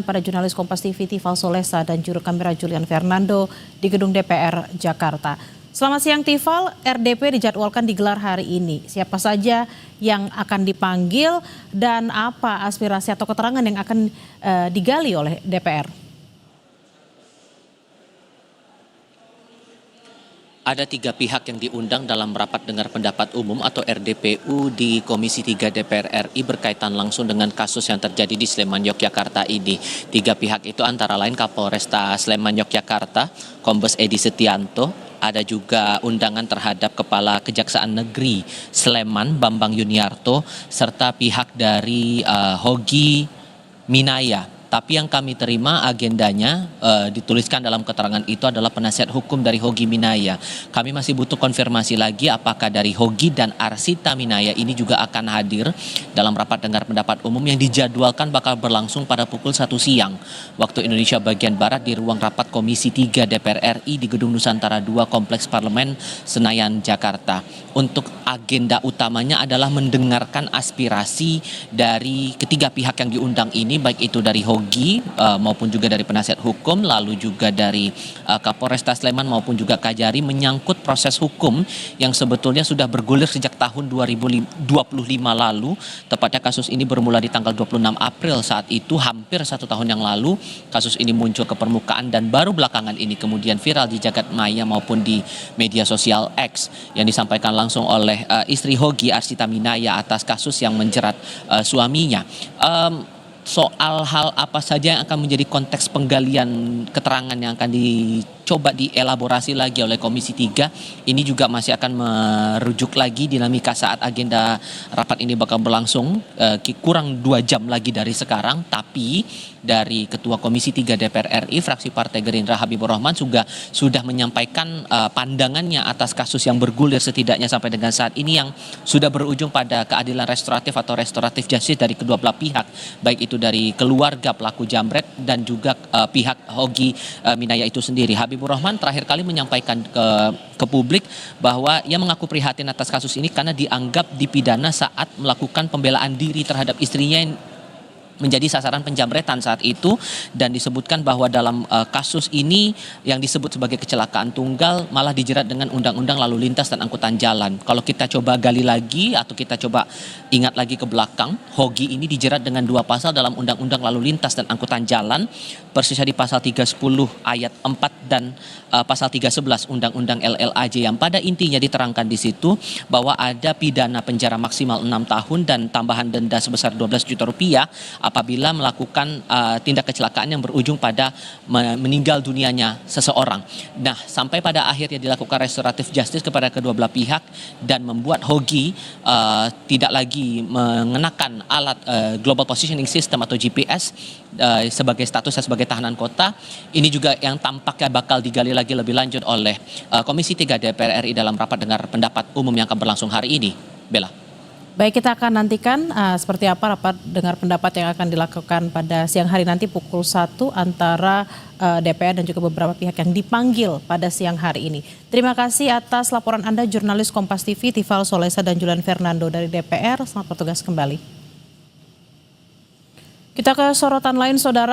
Pada jurnalis Kompas TV Tifal Solesa dan juru kamera Julian Fernando di gedung DPR Jakarta. Selamat siang Tifal, RDP dijadwalkan digelar hari ini. Siapa saja yang akan dipanggil dan apa aspirasi atau keterangan yang akan digali oleh DPR? Ada 3 pihak yang diundang dalam rapat dengar pendapat umum atau RDPU di Komisi 3 DPR RI berkaitan langsung dengan kasus yang terjadi di Sleman, Yogyakarta ini. 3 pihak itu antara lain Kapolresta Sleman, Yogyakarta, Kombes Edi Setianto, ada juga undangan terhadap Kepala Kejaksaan Negeri Sleman, Bambang Yuniarto, serta pihak dari Hogi Minaya. Tapi yang kami terima agendanya dituliskan dalam keterangan itu adalah penasihat hukum dari Hogi Minaya. Kami masih butuh konfirmasi lagi apakah dari Hogi dan Arsita Minaya ini juga akan hadir dalam rapat dengar pendapat umum yang dijadwalkan bakal berlangsung pada pukul 1 siang waktu Indonesia bagian Barat di ruang rapat Komisi 3 DPR RI di Gedung Nusantara 2 Kompleks Parlemen Senayan, Jakarta. Untuk agenda utamanya adalah mendengarkan aspirasi dari ketiga pihak yang diundang ini, baik itu dari Hogi maupun juga dari penasihat hukum, lalu juga dari Kapolresta Sleman maupun juga Kajari, menyangkut proses hukum yang sebetulnya sudah bergulir sejak tahun 2025 lalu. Tepatnya kasus ini bermula di tanggal 26 April, saat itu hampir 1 tahun yang lalu kasus ini muncul ke permukaan dan baru belakangan ini kemudian viral di jagat maya maupun di media sosial X yang disampaikan langsung oleh istri Hogi, Arsita Minaya, atas kasus yang menjerat suaminya. Soal hal apa saja yang akan menjadi konteks penggalian keterangan yang akan dicoba dielaborasi lagi oleh Komisi 3, ini juga masih akan merujuk lagi dinamika saat agenda rapat ini bakal berlangsung kurang 2 jam lagi dari sekarang. Tapi dari Ketua Komisi 3 DPR RI fraksi Partai Gerindra Habibur Rahman juga sudah menyampaikan pandangannya atas kasus yang bergulir setidaknya sampai dengan saat ini, yang sudah berujung pada keadilan restoratif atau restoratif justice dari kedua belah pihak, baik itu dari keluarga pelaku jambret dan juga pihak Hogi Minaya itu sendiri. Habibur Rahman terakhir kali menyampaikan ke publik bahwa ia mengaku prihatin atas kasus ini karena dianggap dipidana saat melakukan pembelaan diri terhadap istrinya yang menjadi sasaran penjamretan saat itu, dan disebutkan bahwa dalam kasus ini yang disebut sebagai kecelakaan tunggal malah dijerat dengan undang-undang lalu lintas dan angkutan jalan. Kalau kita coba gali lagi atau kita coba ingat lagi ke belakang, Hogi ini dijerat dengan 2 pasal dalam undang-undang lalu lintas dan angkutan jalan, persisnya di pasal 310 ayat 4 dan pasal 311 undang-undang LLAJ, yang pada intinya diterangkan di situ bahwa ada pidana penjara maksimal 6 tahun dan tambahan denda sebesar 12 juta rupiah apabila melakukan tindak kecelakaan yang berujung pada meninggal dunianya seseorang. Nah, sampai pada akhirnya dilakukan restoratif justice kepada kedua belah pihak dan membuat Hogi tidak lagi mengenakan alat Global Positioning System atau GPS sebagai statusnya sebagai tahanan kota. Ini juga yang tampaknya bakal digali lagi lebih lanjut oleh Komisi 3 DPR RI dalam rapat dengar pendapat umum yang akan berlangsung hari ini. Bella. Baik, kita akan nantikan seperti apa rapat dengar pendapat yang akan dilakukan pada siang hari nanti pukul 1 antara DPR dan juga beberapa pihak yang dipanggil pada siang hari ini. Terima kasih atas laporan Anda, jurnalis Kompas TV Tifal Solesa dan Julian Fernando dari DPR. Selamat bertugas kembali. Kita ke sorotan lain, Saudara.